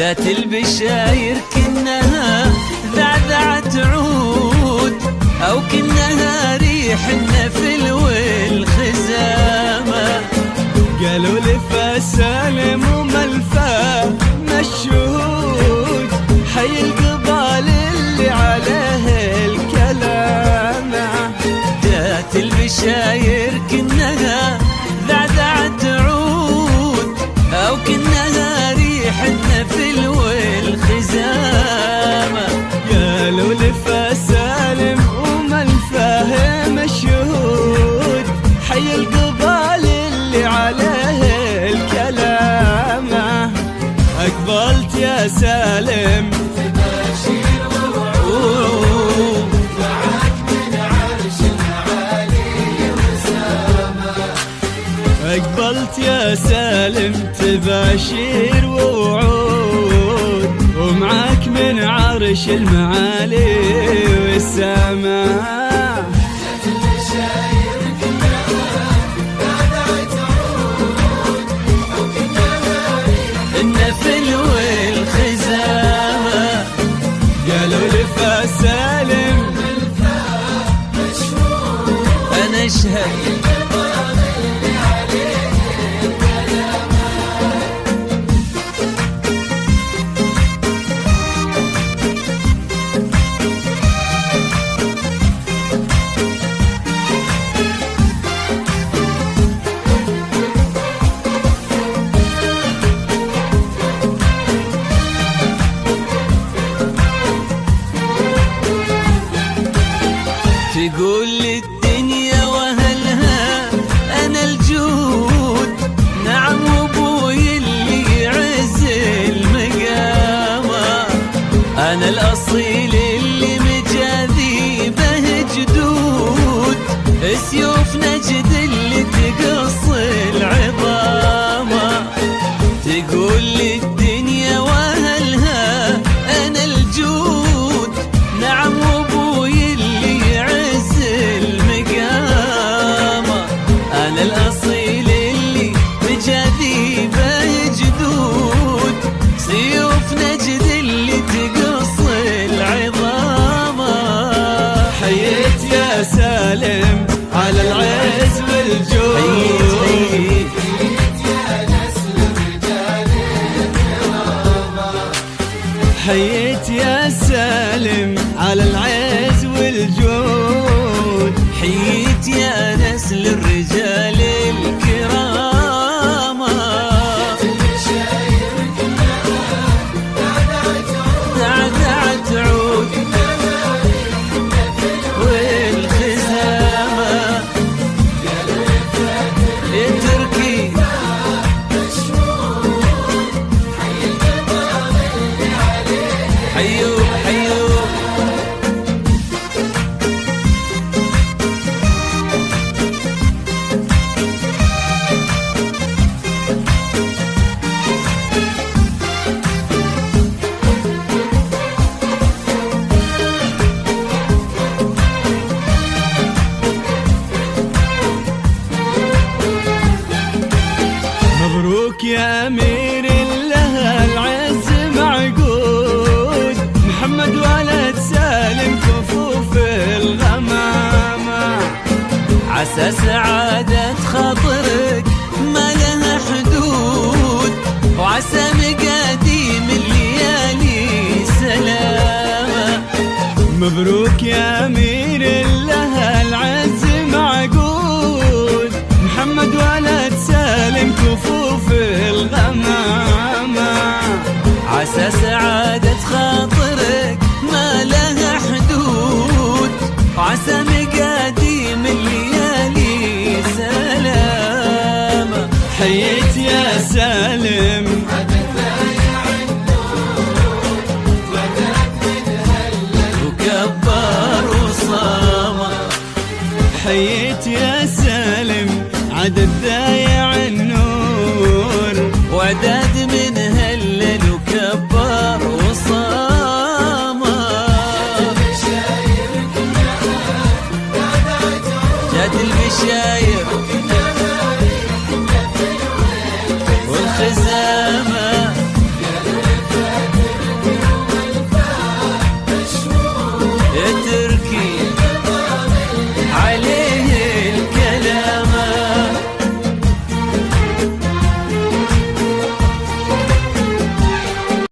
جات البشاير كنها ذعذعت عود، أو كنها ريح النفل والخزامة. قالوا لفا سالم وملفا مشهود، حي القبال اللي عليه الكلامة. جات البشاير كنها ذعذعت عود، أو كنها ريح النفل والخزامة. قالوا لفا سالم وملفا مشهود، حي القبال اللي عليه الكلامة. أقبلت يا سالم تباشير ووعود، معك من عرش المعالي وسامة. أقبلت يا سالم تباشير ووعود، ومعك من عرش المعالي والسماء. النفل والخزامة. قالوا لفا سالم أنا أشهد تقول للدنيا وهلها أنا الجود، نعم وابوي اللي يعز المقامة. أنا الأصيل اللي مجاذي به جدود، سيوف نجد اللي تقص العظامة. تقول للدنيا وهلها أنا الجود، نعم وابوي اللي يعز المقامة. أنا الأصيل اللي مجاذي به جدود، سيوف نجد اللي تقص العظامة. حييت يا سالم على العز والجود، حييت حييت يا سالم على العز والجود. حييت يا نسل الرجال الكرامة. ذعذعت عود والخزامة. التركي حيوب حيوب. مبروك يا أمير لها العز معقود، محمد ولد سالم كفوف الغمامة. عسى سعادة خاطرك ما لها حدود، وعسى مقاديم الليالي سلامة. مبروك يا أمير لها العز معقود، محمد ولد سالم كفوف الغمامة. عسى سعادة خاطرك ما لها حدود، وعسى مقاديم الليالي سلامة. حييت يا سالم وكبر وصامة. حييت يا سالم عدد ضايع النور، وعداد من هلل وكبر وصامة. جات البشاير